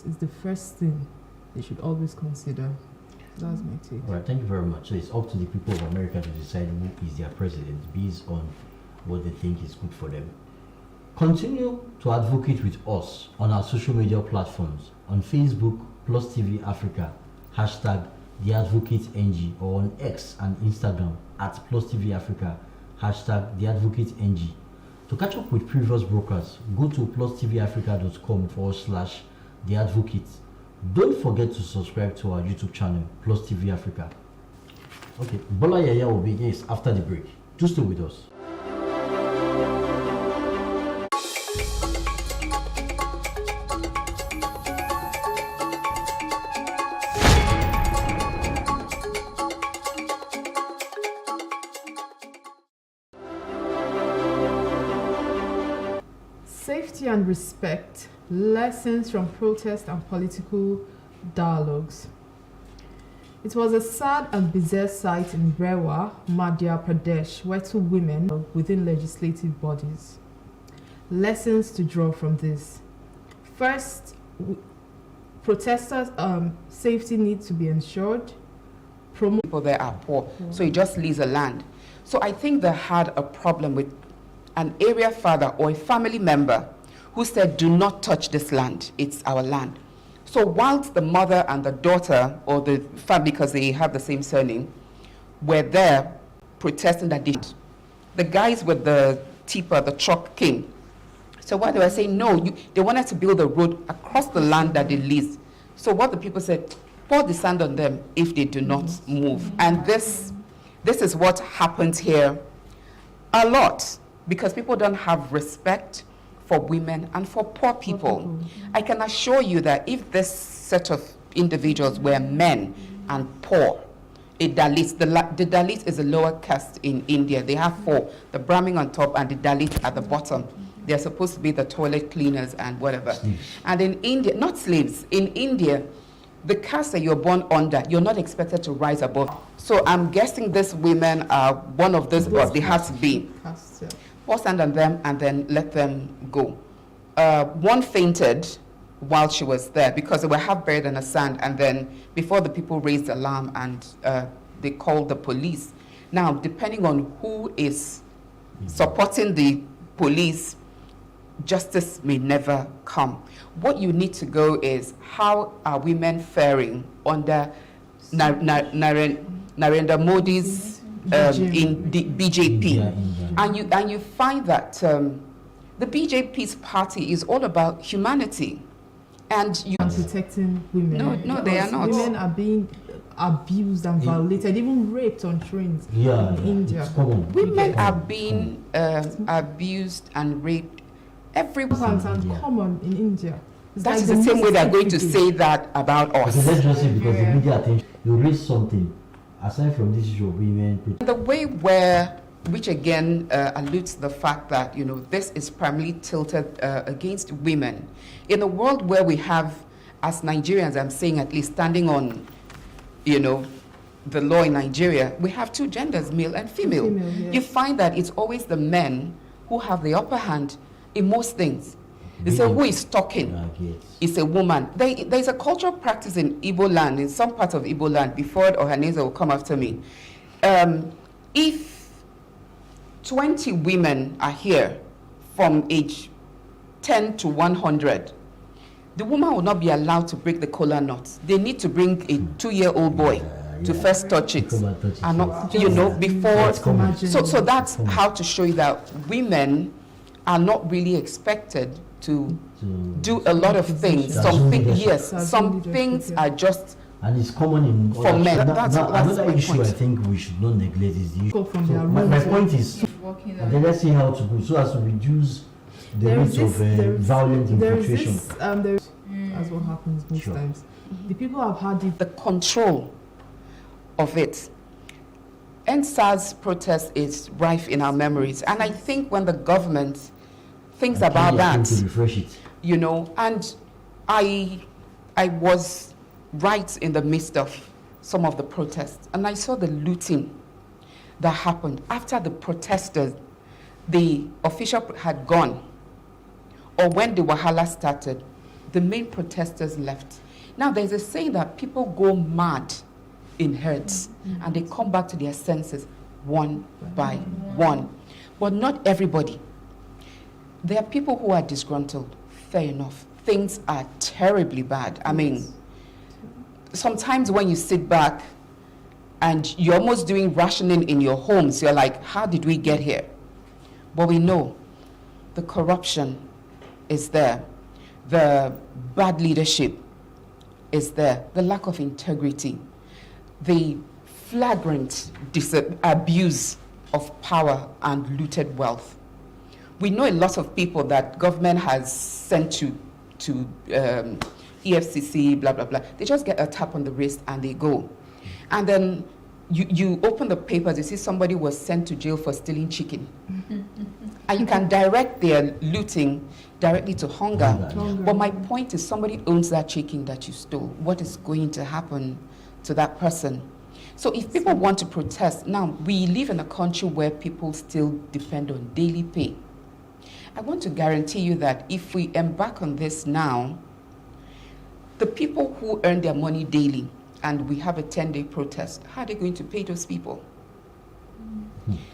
is the first thing they should always consider. That's my take. All right, thank you very much. So it's up to the people of America to decide who is their president based on what they think is good for them. Continue to advocate with us on our social media platforms on Facebook, Plus TV Africa, hashtag TheAdvocateNG, or on X and Instagram at Plus TV Africa, hashtag TheAdvocateNG. To catch up with previous brokers, go to plustvafrica.com/TheAdvocate. Don't forget to subscribe to our YouTube channel, Plus TV Africa. Okay, Bola Yaya will be next after the break. Do stay with us. Safety and respect, lessons from protest and political dialogues. It was a sad and bizarre sight in Rewa, Madhya Pradesh, where two women were within legislative bodies. Lessons to draw from this. First, protesters' safety needs to be ensured. People there are poor, so it just leaves the land. So I think they had a problem with an area father or a family member who said, do not touch this land, it's our land. So whilst the mother and the daughter, or the family, because they have the same surname, were there protesting that the guys with the tipper, the truck came. So what they were saying, no, they wanted to build a road across the land that they leased. So what the people said, pour the sand on them if they do not move. And this is what happens here a lot, because people don't have respect for women and for poor people. I can assure you that if this set of individuals were men and poor, the Dalit is a lower caste in India. They have four, the Brahmin on top and the Dalit at the bottom. They're supposed to be the toilet cleaners and whatever. Slaves. And in India, not slaves, in India, the caste that you're born under, you're not expected to rise above. So I'm guessing these women are one of those, but they have to be. Pour sand on them and then let them go. One fainted while she was there because they were half buried in the sand, and then before the people raised the alarm and they called the police. Now, depending on who is supporting the police, justice may never come. What you need to go is, how are women faring under Narendra Modi's in the BJP? And you find that the BJP's party is all about humanity, and protecting women. No, they are not. Women are being abused and violated, even raped on trains in India. Women are being abused and raped everywhere. Common in India. That is the same way they're going to say that about us. Let's just say, because the media attention, you raise something aside from this issue of women. The way where, which again alludes to the fact that, you know, this is primarily tilted against women. In a world where we have, as Nigerians, I'm saying at least, standing on, you know, the law in Nigeria, we have two genders, male and female. Yes. You find that it's always the men who have the upper hand in most things. They say, who is talking? It's a woman. There's a cultural practice in Igbo land, in some parts of Igbo land, before Ohaneze will come after me. If 20 women are here from age 10 to 100, the woman will not be allowed to break the kola nut. They need to bring a 2-year-old boy to first touch it, and not, you know, before. So that's how to show you that women are not really expected to do a lot of things. Some things are just. And it's common in for men. That's another issue I think we should not neglect is the issue. So my point is, and then let's see how to go so as to reduce the rate of violent infiltration. As what happens most times. The people have had the control of it. EndSARS protest is rife in our memories, and I think when the government thinks about that, to refresh it, you know, and I was right in the midst of some of the protests, and I saw the looting that happened after the protesters, the official had gone, or when the Wahala started, the main protesters left. Now, there's a saying that people go mad in herds and they come back to their senses one by one. But not everybody. There are people who are disgruntled. Fair enough. Things are terribly bad. I mean, sometimes when you sit back and you're almost doing rationing in your homes, you're like, how did we get here? But we know the corruption is there. The bad leadership is there. The lack of integrity. The flagrant abuse of power and looted wealth. We know a lot of people that government has sent to EFCC, blah, blah, blah. They just get a tap on the wrist and they go. And then you open the papers, you see somebody was sent to jail for stealing chicken. And you can direct their looting directly to hunger. But my point is, somebody owns that chicken that you stole. What is going to happen to that person? So if people want to protest, now we live in a country where people still depend on daily pay. I want to guarantee you that if we embark on this now, the people who earn their money daily, and we have a 10-day protest, how are they going to pay those people?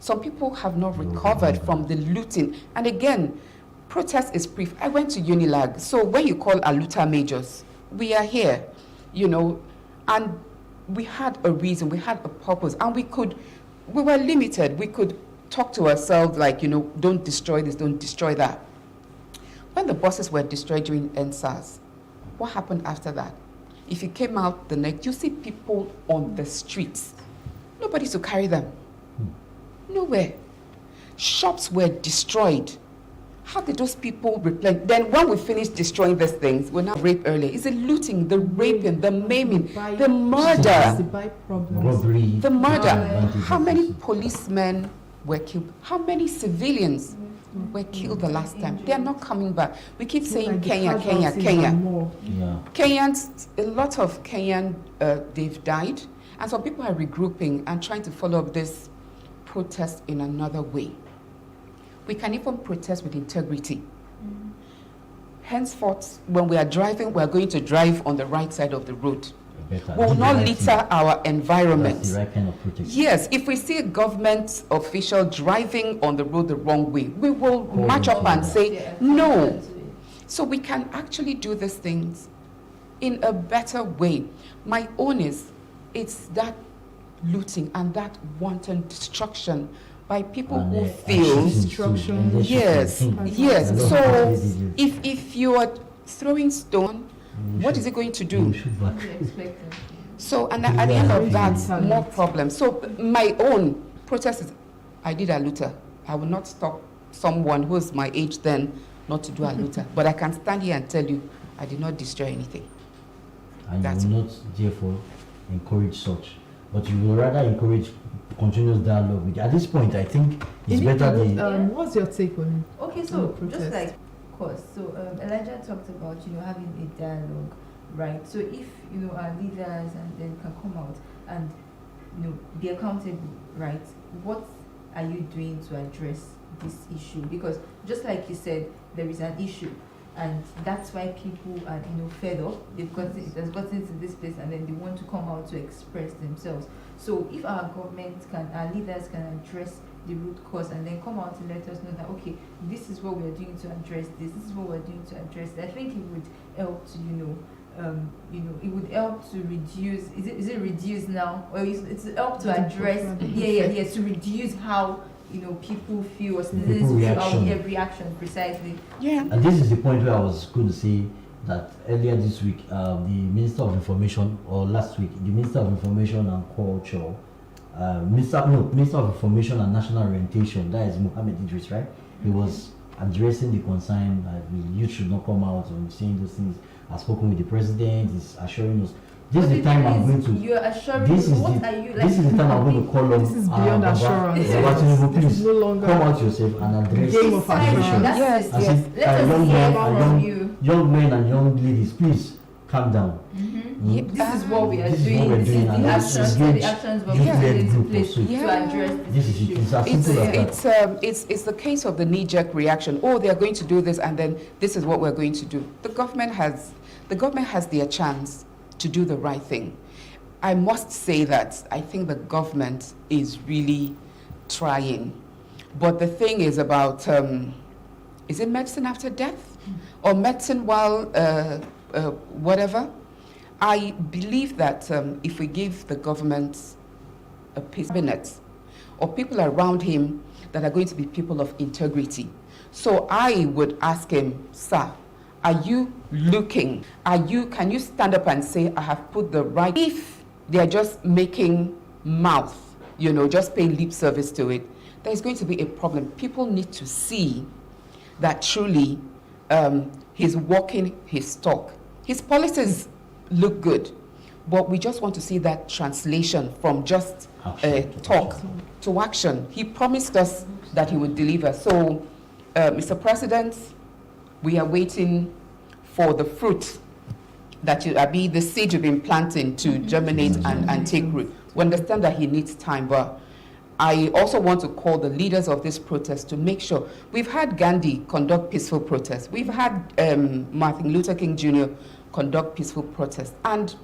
Some people have not recovered from the looting. And again, protest is brief. I went to Unilag. So when you call Aluta majors, we are here, you know, and we had a reason, we had a purpose, and we were limited. We could talk to ourselves like, you know, don't destroy this, don't destroy that. When the buses were destroyed during NSAS, what happened after that? If you came out the next, you see people on the streets. Nobody to carry them. Nowhere. Shops were destroyed. How did those people replenish? Then when we finish destroying these things, we're now rape earlier. It's the looting, the raping, the maiming, the murder, robbery, the murder. How many policemen were killed? How many civilians were killed the last time? They are not coming back. We keep saying Kenya, Kenya, Kenya. Yeah. Kenyans, a lot of Kenyan, they've died. And some people are regrouping and trying to follow up this protest in another way. We can even protest with integrity. Henceforth, when we are driving, we are going to drive on the right side of the road. We will not litter our environment. That's the right kind of protection. Yes, if we see a government official driving on the road the wrong way, we will march up and say, no. So we can actually do these things in a better way. My own is, it's that looting and that wanton destruction by people who feel destruction. Yes. So if you are throwing stone, what is it going to do? So and at the end of that, more problems. So my own protest is, I did Aluta. I will not stop someone who's my age then not to do Aluta. But I can stand here and tell you, I did not destroy anything. And you will not therefore encourage such, but you will rather encourage continuous dialogue. At this point, I think it's better what's your take on it? Okay, so just like, of course, so Elijah talked about, having a dialogue, right? So if, our leaders and then can come out and, be accountable, right? What are you doing to address this issue? Because just like you said, there is an issue. And that's why people are, fed up. It has gotten to this place, and then they want to come out to express themselves. So if our our leaders can address the root cause and then come out to let us know that, okay, this is what we're doing to address this. This is what we're doing to address that. I think it would help to, it would help to reduce. Is it reduce now, or it's help to address? To reduce how people feel, or citizens feel reaction precisely. Yeah. And this is the point where I was going to say that earlier this week, the Minister of Information, or last week, the Minister of Information and Culture, Minister of Information and National Orientation, that is Mohammed Idris, right? He was addressing the concern that the youth should not come out and saying those things. I've spoken with the president, he's assuring us. This is the time I'm going to. You're assuring. This is the time I'm going to call on. This is beyond assurance. Please no longer come out yourself and address game of assurance. Yes. Let us hear from you. Young men and young ladies, please calm down. Mm-hmm. This is what we are This is what doing. we're This is doing, the and actions. it's The huge- actions we're huge putting red into group place also. to address This this is it. issue. It's as simple as that. It's the case of the knee-jerk reaction. Oh, they are going to do this, and then this is what we're going to do. The government has their chance to do the right thing. I must say that I think the government is really trying, but the thing is about is it medicine after death, or medicine while whatever? I believe that if we give the government a cabinet or people around him that are going to be people of integrity. So I would ask him, sir, are you looking? Can you stand up and say, I have put the right? If they're just making mouth, just paying lip service to it, there's going to be a problem. People need to see that truly he's walking his talk. His policies look good, but we just want to see that translation from just talk to action. He promised us that he would deliver. So, Mr. President, we are waiting for the fruit that the seed you've been planting to germinate and take root. We understand that he needs time, but I also want to call the leaders of this protest to make sure. We've had Gandhi conduct peaceful protests. We've had Martin Luther King Jr. conduct peaceful protests, and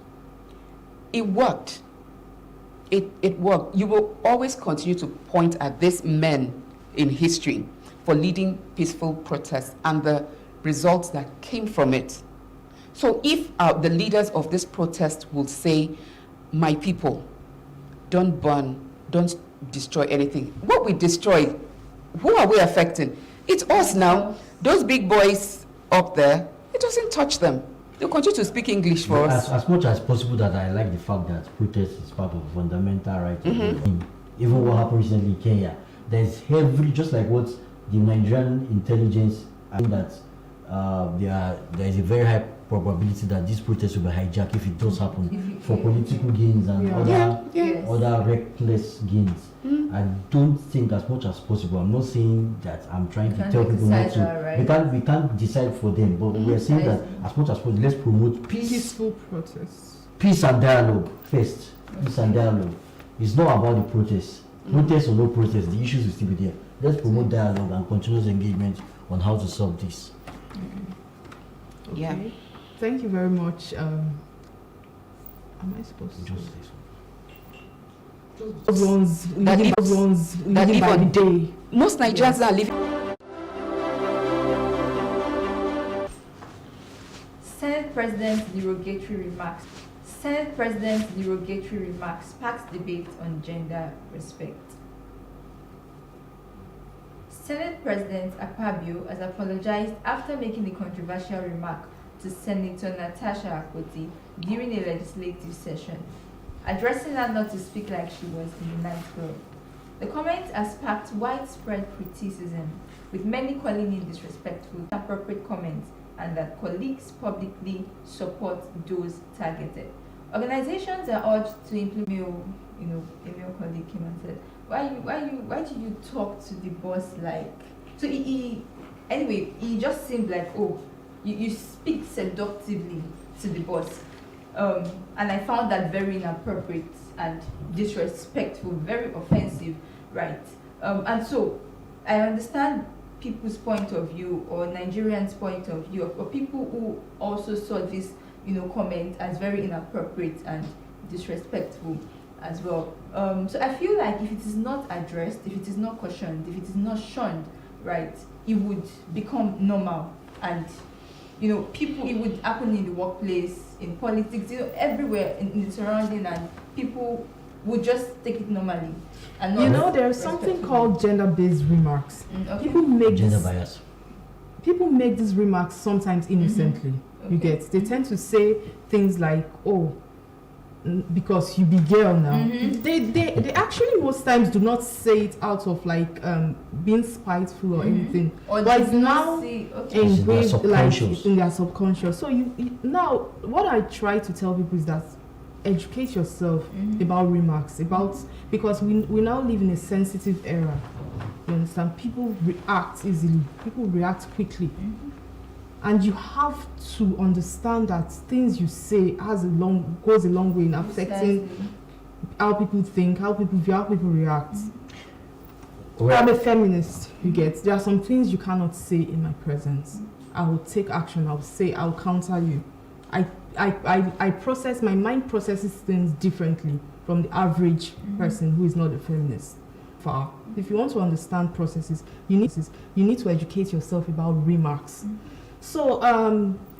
it worked. It worked. You will always continue to point at these men in history for leading peaceful protests and the results that came from it. So if the leaders of this protest will say, my people, don't burn, don't destroy anything. What we destroy, who are we affecting? It's us now. Those big boys up there, it doesn't touch them. They'll continue to speak English for us. As much as possible, that I like the fact that protest is part of fundamental right. Even what happened recently in Kenya, there's heavily, just like what the Nigerian intelligence, I think that there is a very high probability that this protest will be hijacked if it does happen for political gains and other reckless gains. I don't think, as much as possible, I'm not saying that I'm trying to tell people not to. Right? We can't decide for them, but we are saying that as much as possible, let's promote peaceful protests. Peace and dialogue first. Peace and dialogue. It's not about the protest. Protest or no protest, the issues will still be there. Let's promote dialogue and continuous engagement on how to solve this. Okay. Yeah. Thank you very much. Am I supposed to? Just this. Everyone's living by the day. Most Nigerians are living. Senate President's derogatory remarks. Senate President's derogatory remarks sparks debate on gender respect. Senate President Akpabio has apologized after making a controversial remark to Senator Natasha Akpoti during a legislative session, addressing her not to speak like she was in the nightclub. The comment has sparked widespread criticism, with many calling it disrespectful, inappropriate comments, and that colleagues publicly support those targeted. Organizations are urged to implement. A male colleague came and said, why do you talk to the boss like? So he just seemed like, you speak seductively to the boss. And I found that very inappropriate and disrespectful, very offensive, right? And so I understand people's point of view, or Nigerians' point of view, or people who also saw this, comment as very inappropriate and disrespectful as well. So I feel like if it is not addressed, if it is not cautioned, if it is not shunned, right, it would become normal, and people, it would happen in the workplace, in politics, everywhere in the surrounding, and people would just take it normally. And not there's something called gender-based remarks. Okay. People make these remarks sometimes innocently. Okay. You get, they tend to say things like, because you be girl now. They actually most times do not say it out of like being spiteful or anything, or but it's now engraved like in their subconscious. So you now, what I try to tell people is that educate yourself about remarks, because we now live in a sensitive era. You understand? People react easily. People react quickly. And you have to understand that things you say goes a long way in affecting Precisely. how people think, how people view, how people react. Well, I'm a feminist, you get. There are some things you cannot say in my presence. I will take action, I'll counter you. I process, my mind processes things differently from the average person who is not a feminist. If you want to understand processes, you need to educate yourself about remarks. So,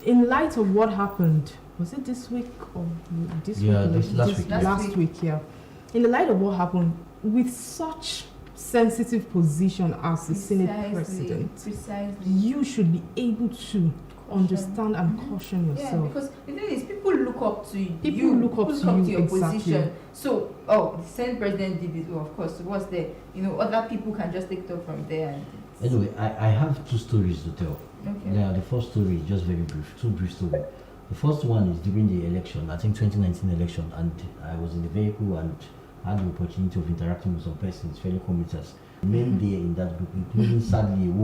in light of what happened, was it this week or this Yeah, week? this last week. Last week, yeah. In the light of what happened, with such sensitive position as the Senate President, Precisely. you should be able to understand and caution Yeah, yourself. because the thing is, people look up to you. People look up to you, your exactly. position. So, the Senate President did it. Well, of course, what's there? Other people can just take it up from there. And anyway, I have two stories to tell. okay. Yeah, the first story is just very brief, two brief stories. The first one is during the election, I think 2019 election, and I was in the vehicle and had the opportunity of interacting with some persons, fellow commuters, men there in that group, including sadly a woman